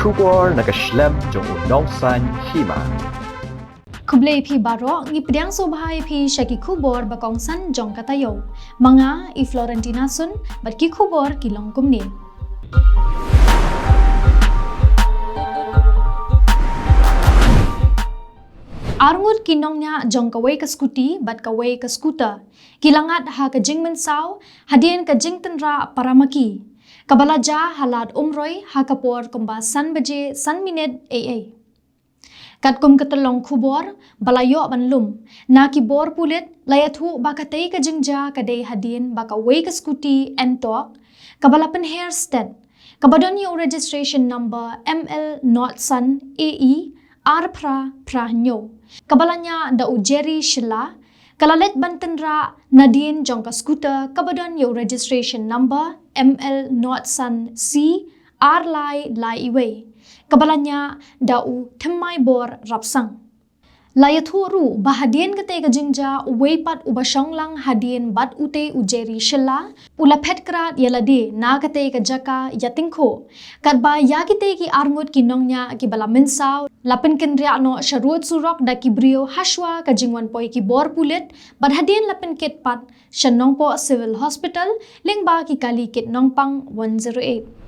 Khubor nakaslem Jong Bakongsan Hima. Kublay pi baro ngi pediang sobhay pi syaki Khubor Bakongsan Jong Taïew. Manga I Florentina sun bat ki Khubor kilong kumni. Arngut kinongnya jong kawai ke skuti bat kawai ke skuter. Kilangat ha ke jing mensau, hadien ke jing tenra paramaki. Kabalaja halat umroy ha kapor kumba san baje san minit AA. Kat kum ketelong Khubor balayo banlum na kibor pulit layathu bakatei ke jingja kadai hadien bakawai ke skuti entok kabalapan hairstead kabadonyo registration number ML not san AE R pra nyo kabalanya da ujeri shila kalalet bantenra nadien jongka skuter kabadonyo registration number ML not san C R lai iwe kabalanya dau themmai bor rapsang layathu bahadien kate ka jingja weipat ubashong lang hadien bat ute ujeri shilla ulaphet krat yalade na kate ka jaka yatingkho kadba yakite ki arngot kinongnya ki balamensaw lapin kenria no sharut surok da kibrio hashwa ka jingwan poi ki bor pulet bat hadien lapin ket pat shanongpo civil hospital lingba ki kali ket nongpang 108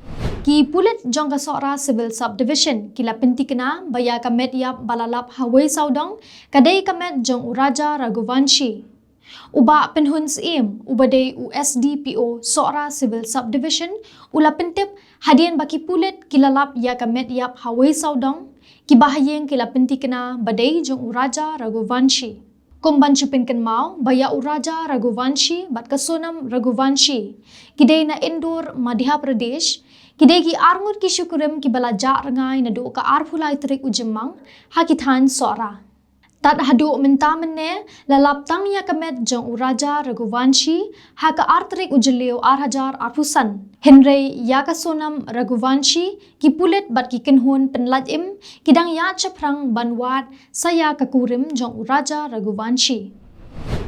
Ki pulit jong ka sora civil subdivision kila pentikna baya kamet yap balalap hawai saudong kadai kamet jong uraja Raghuvanshi uba penhuns im ubadai USDPO sora civil subdivision ula pentip hadien baki pulit kilalap ya kamet yap hawai saudong ki bahayeng kila pentikna badai jong uraja Raghuvanshi kumban chupinkan mau baya uraja Raghuvanshi bat kasonam Raghuvanshi kidai na Indore Madhya Pradesh Kidai ki arngut ki syukurim ki balaja rangai na do ka arphulai trik ujemang hakithan sora. Tat hadu minta menne lalap tang ya kamet jong uraja Raghuvanshi ha ka artrik ujeleo arhajar arphusan. Henry ya ka sonam Raghuvanshi ki pulit bat ki kenhun penlaj im kidang ya chaprang banwat saya ka kurim jong uraja Raghuvanshi.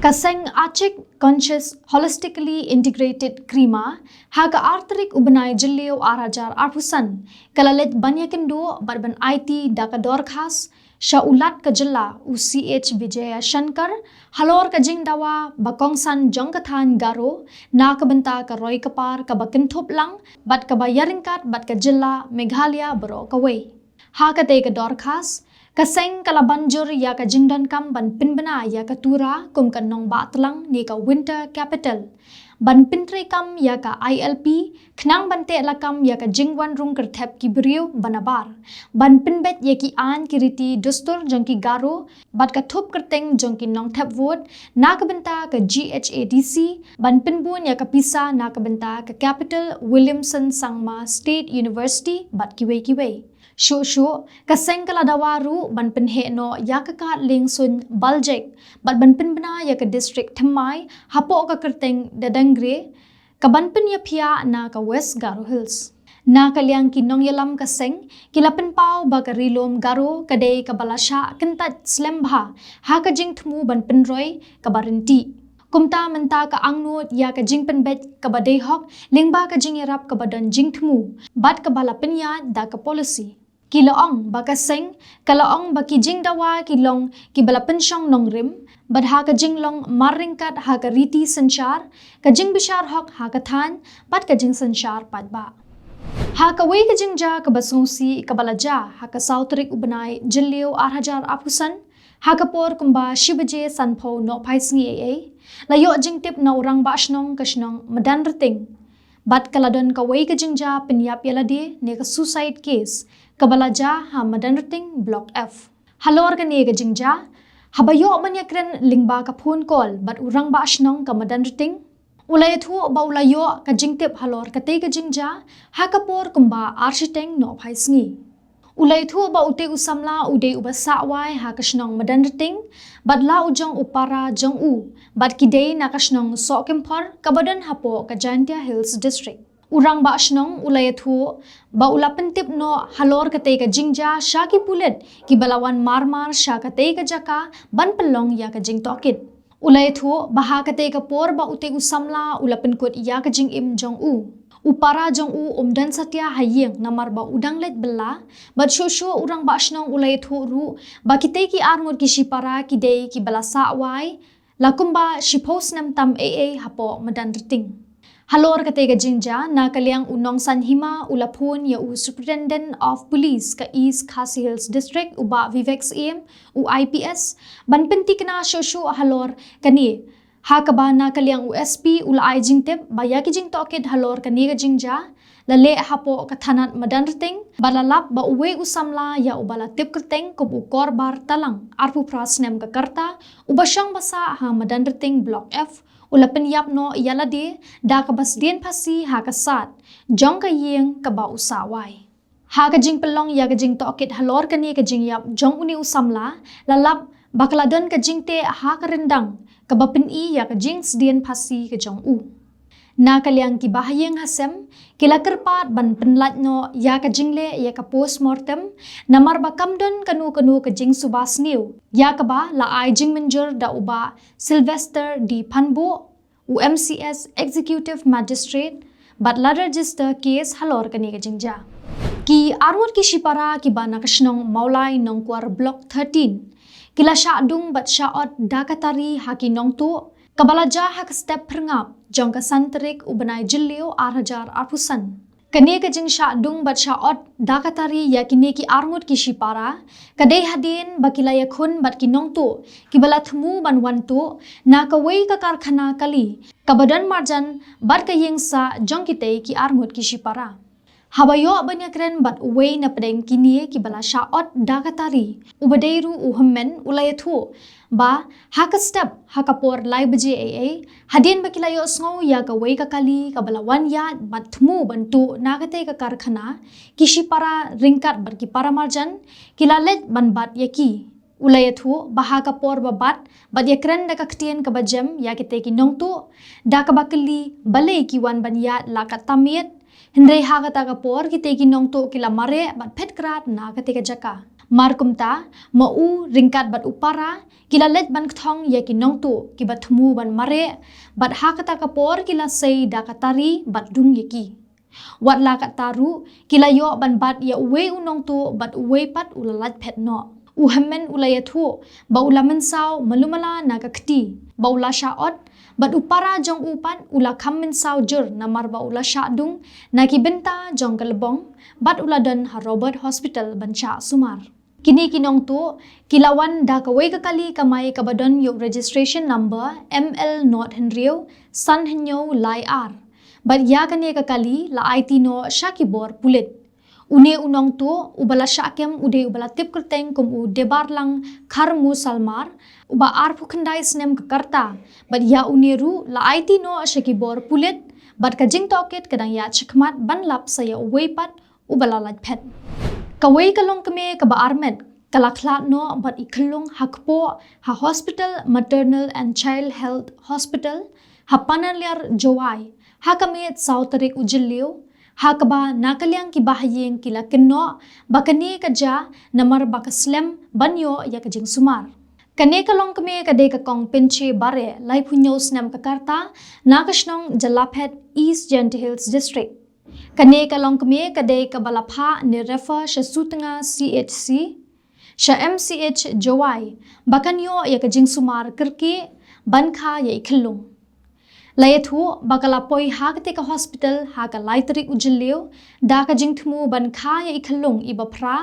Kaseng Achik Conscious Holistically Integrated Krima Haga Artrik Ubanai Jilio Arajar Arpusan Kalalet Banyakendo Barban IT Daka Dorkhas Shaulat Kajilla UCH Vijaya Shankar Halor Kajing Dawa Bakongsan Jongkathan Garo Nakabenta Karoy Kapar Kabakintop Lang Bat Kabayaringkat Bat Kajilla Meghalaya Baro Kaway Hakate ka Dorkhas Kaseng kalabanjur ya ka jingdan kam ban pinbana ya ka tura kum ka nong batlang ni ka winter capital ban pintre kam ya ka ILP khnang bante lakam ya ka jingwan rung kerthep ki brio banabar ban pinbet ya ki an kiriti dustur jongki garo bat ka thup kerteng jongki nong thep vot na ka benta ka GHADC ban pinbun ya ka pisa na ka benta ka capital Williamson Sangma State University bat kiwe Shu kaseng kaladawaru ban penhe no yakakat lingsun baljek bat ban penbena ya ka district Thamai hapo ka kerteng dadangre ka ban pen ya phia na ka West Garo Hills na kalyang kinong yalam kaseng kilapen pau ba ka rilom garo kadai ka balasha kentat slembha ha ka jing thmu ban penroy ka barinti kumta menta ka angnut ya ka jing penbet ka badai hok lingba ka jing yarap ka badan jing thmu bat ka balapen ya da ka policy Kilaong bakaseng kalaong baki jing dawa kilong kibala pensyong nongrim badha ka jing long maringkat ha ka riti sanchar ka jing bishar hok ha ka than pat ka jing sanchar patba ha ka wei ka jing ja ka basungsi ka balaja ha ka sautrik ubanai jilio arhajar apusan ha ka por kumba shibaje sanpho no phaisngi layo jing tip na urang ba shnong ka shnong madan rating bat kaladon ka wei ka jing ja penyap yalade ne ka suicide case Kabalaja ha madanrating block F. Halor ka niya jingja, habayo man yakren lingba ka phone call but urang ba asnong ka madanrating. Ulayathu ba ulayo ka jingtip halor ka te ka jingja, ha kapor kumba arshiteng no phaisngi. Ulayathu ba ute usamla ude ubasawai ha kasnong madanrating, but la ujong upara jong u, but kidei na kasnong sokempor kabadan hapo ka Jantia Hills District. Urang ba asnong ulayathu ba ulapentip no halor kate ka jingja shaki pulet ki balawan marmar shakate ka jaka ban pelong ya ka jing tokit ulayathu baha kate ka por ba ute usamla ulapen kot ya ka jing im jong u Upara jong umdan satya hayeng namar ba udang let bela, bat shosho urang ba ashnong ulay thuru, ba kitay ki arngot ki shipara ki day ki bala sawai, lakumba shipos nam tam hapo madan riting. Halor katega jinja na kaliang Bakongsan Hima ulapun ya Superintendent of Police ka East Khasi Hills District uba Vivex EM IPS ban pentik na shosho halor kani hakaba na kaliang USP ula ay jingtep baya ki jing toked halor kani ga jingja lale hapo kathanat madanrting balalap ba uwe usamla ya ubala tip kerteng kub ukor bar talang arpu prasnem ka karta ubasyang basa ha madanrting block F ulapen yap no yalade da kabas dien pasi ha kasat Jong ka yeng ka ba usawai ha ka jing pelong ya ka jing toked halor kani ka jing yap Jong uni usamla lalap bakladan ka jing te ha ka rendang ka bapin ya ka jing dien pasi ka Jong na kaliang ki bahayeng hasem kila kerpat ban penlat no ya ka jingle ya ka postmortem namar ba kamdon kanu ka jing subas new ya ka ba la ai jing menjur da uba Sylvester di Panbo UMCS Executive Magistrate bat la register case halor kani ka jingja ki arwat ki shipara ki bana kashnong maulai nongkwar block 13 kila syadung bat syaot dakatari haki nongtu kabalaja hak step perngap Jong ka santrik ubanai jilio arhajar arpusan. Kani ka jing syadung bat syaot dakatari ya kini ki arngut ki shipara kadai hadin bakila yakhun bat kinong tu kibala thmu ban wantu na ka wei ka karkhana kali kabadan marjan bat ka yengsa jong kitei ki arngut ki shipara. Habayo banyakren bat uwei na pedeng kini ki bala syaot dakatari ubadeiru uhammen ulayathu ba haka step haka por lai baje hadin bakilayo sngo ya ka wei ka kali ka bala wan ya bat thmu bantu nagate ka karkhana kishi para ringkat bar ki para marjan kilalet ban bat yaki ulayathu bahaka por babat bat yakren da kaktien ka bajem ya kite ki nongtu da ka bakali balei ki wan ban ya la ka tamiet Hendrei haga taga por ki tegi nong to kila mare bat pet krat na ka tega jaka. Markumta mau ringkat bat upara kila let ban kthong ya ki nong to ki bat thmu ban mare bat haga taga por kila sei da katari bat dung yaki. Wat la kat taru kila yo ban bat ya uwe unong to bat uwe pat ulalat pet no. Uhammen ulayathu ba ulamen saw malumala na ka kti ba ula syaot bat upara jong upan ula kamen saw jur namar ba ula syadung na kibenta jong kalbong bat ula dan ha Robert Hospital bancha sumar. Kini kinong tu kilawan da kawai kakali kamay kabadon yung registration number ML not Henryo San Henyo Lai R. Bat ya kani kakali la IT no Khubor pulit. Une unong tu ubala syakem ude ubala tip kerteng kum u debar lang karmu salmar uba arpu kendai snem kekarta bat ya uneru la IT no Khubor pulit bat kajing toket kadang ya chekmat ban lap saya uwepat ubala latpet kawai kalong keme kaba armet kalaklat no bat iklung hakpo ha hospital Maternal and Child Health Hospital ha panaliar jowai ha kamet sauterik ujilio hakaba nakaliang ki bahayeng kila kenno bakani kaja namar bakaslem banyo ya kajing sumar kane kalong kame kade ka kong pinche bare lai punyo snam kakarta nakashnong jalaphet East Gentle Hills District kane kalong kame kade ka balapha ni refa sutanga CHC sha MCH jowai bakanyo ya kajing sumar kirki bankha ya ikhllung Layathu bakalapoi hakate ka hospital haka laitrik ujilio da ka jingthmu ban kha ya ikhallung iba phra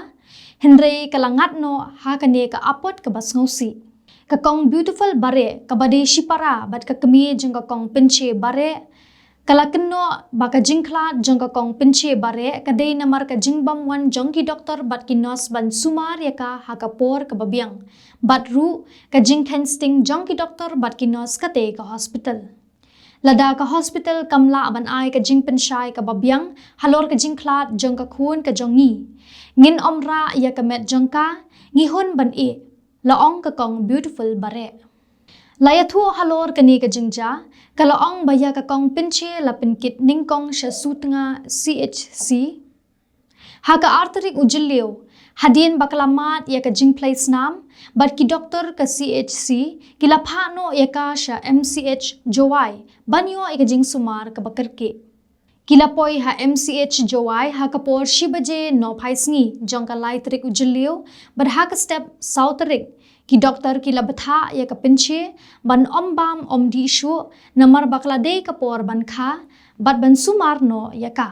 hendrei kalangat no hakane ka apot ka basngausi ka kong beautiful bare ka bade shipara bat ka kami jing ka kong pinche bare kalakenno baka jingkla jong ka kong pinche bare ka dei namar ka jingbam wan jongki doctor bat ki nos ban sumar ya ka haka por ka babiang bat ru ka jingthen sting jongki doctor bat ki nos ka te ka hospital Lada ka hospital kamla aban ai ka jing penshai ka babyang halor ka jing klat jong ka khun ka jong ni ngin omra ya ka met jong ka ngihon ban e laong ka kong beautiful bare layathu halor ka ni ka jingja ka laong baya ka kong pinche la pinkit ningkong sha sutanga CHC ha ka arterik ujilio hadien baklamat ya ka jing place nam bat ki doktor ka CHC kila phano ya ka sha MCH jowai banyo ya ka jing sumar ka bakarke Kilapoi ha MCH Jowai ha kapor shibaje no phaisngi jongka lai trik ujiliu but ha ka step sautarik ki doktor kila batha ya ka pinche ban ombam om di shu namar baklade kapor ban kha bat ban sumar no ya ka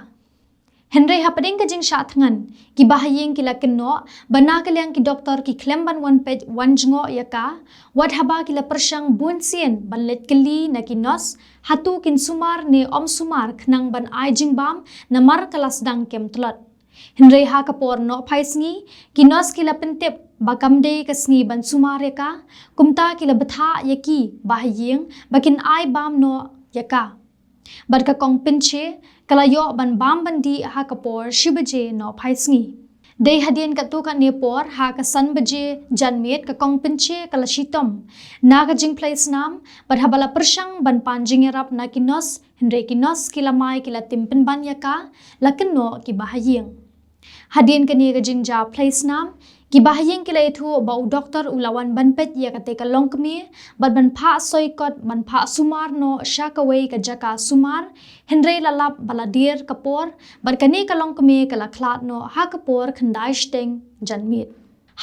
Henry hapading ka jing shatngan ki bahayeng kila kenno bana kalyang ki doktor ki klemban one page one jingo ya ka wat haba kila persang bunsien ban let kali na ki nos hatu kin sumar ne om sumar khnang ban ai jing bam namar kalas dang kem tlot Henry ha kapor no phaisngi ki nos kila pentep bakamde kasngi ban sumar ya ka kumta kila batha ya ki bahayeng bakin ai bam no ya ka Barka kong pinche kalayo ban bam bandi ha kapor shibaje no phaisngi dei hadien ka tu ka nepor ha ka san baje janmet ka kong pinche kala shitom na ka jing place nam bar habala persang ban panjing rap na kinos Henry kinos kila mai kila timpen ban ya ka lakin no ki bahayeng hadien ka ni ka jing ja place nam ki bahayeng kila itu ba u doktor ulawan ban pet ya kate ka longkmi ban pha soikot ban pha sumar no shakaway ka jaka sumar Henry lalap baladir kapor ban kani ka longkmi kala khlat no ha kapor khandai steng janmit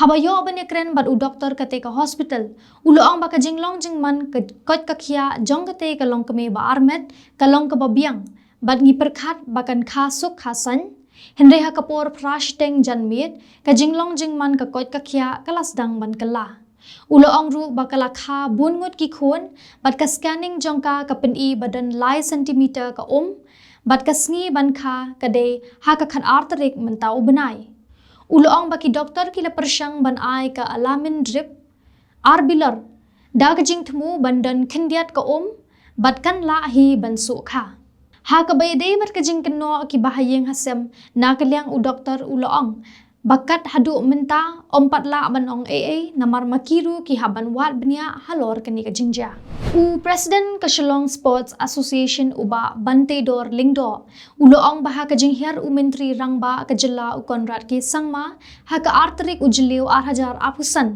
habayo ban ekren ban u doktor kate ka hospital uloang ba ka jinglong jingman ka kot ka khia jong kate ka longkmi ba armet ka long ka babiang ban ngi perkhat bakan kha suk khasan Henry ha kapor prash teng janmit ka jinglong jingman ka kot ka khia kalas dang ban kala ulo ong ru bakala kha bungut ki khun bat ka scanning jongka ka pen I badan lai centimeter ka bat ka sngi ban kha ka de ha ka khan arterik mentau banai ulo ong baki doktor kila persang ban ai ka alamin drip arbilar da ka jing thmu bandan khindiat ka bat kan la hi ban su kha ha ka bay day bar ka jing kenno ki bahayeng hasem na kalyang u doktor uloong bakat hadu menta patla ban ong namar makiru ki haban wat bnia halor kani ka jingja u president ka Shillong Sports Association uba bante dor lingdo uloong baha ka jing her u mentri rangba ka jilla u konrad ki sangma ha ka arterik ujliu 8000 apusan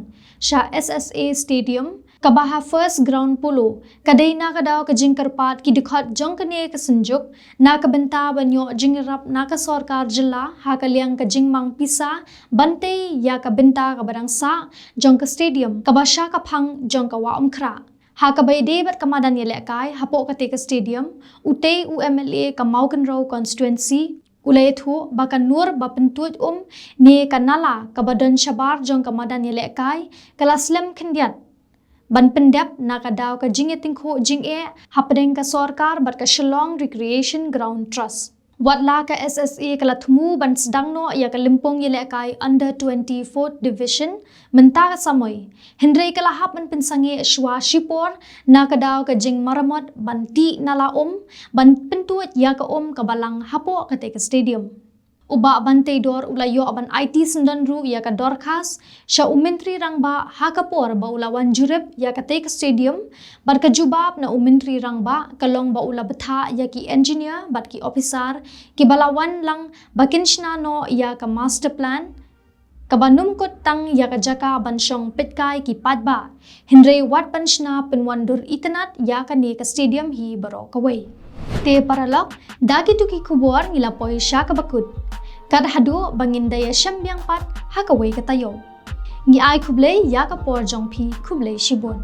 sha SSA stadium kabaha first ground polo kadai na kadaw ka jingkarpat ki dikhot jong kane ka sanjuk na ka benta banyo jingrap na ka sarkar jilla ha ka liang ka jingmang pisa bante ya ka benta ka barang sa jong ka stadium kabasha ka phang jong ka wa umkhra ha ka bay de bat kamadan yele kai hapo ka te ka stadium ute u MLA ka Maukan Row constituency ulay thu baka nur bapentut ne kanala kabadan shabar jong ka madan yele kai kalaslam khindiat ban pendap na ka daw ka jing tingkho jing hapdeng ka sarkar bar ka Shillong Recreation Ground Trust watla ka SSA kala thmu ban sdangno ya ka limpong yele kai under 24th division menta ka samoy Henry kala hap man pinsangi shwa shipor na ka daw ka jing maramot ban ti nala ban pentuat ya ka ka balang hapo ka te ka stadium uba bante dor ulayo aban IT sundan ru ya ka dorkhas sha umintri rangba ha kapor ba ulawan jurep ya ka te ka stadium bar ka jubab na umintri rangba kalong ba ula batha ya ki engineer bat ki officer ki balawan lang bakinshna no ya ka master plan kabanum kot tang ya ka jaka banshong petkai ki padba Henry wat panshna pinwandur itanat ya ka ne ka stadium hi baro kawai te paralok dagi tu ki Khubor ngilapoi sha ka bakut kad hadu bangindaya shambyang pat hakawai ka tayo ngi ai khuble ya ka por jong phi khuble shibon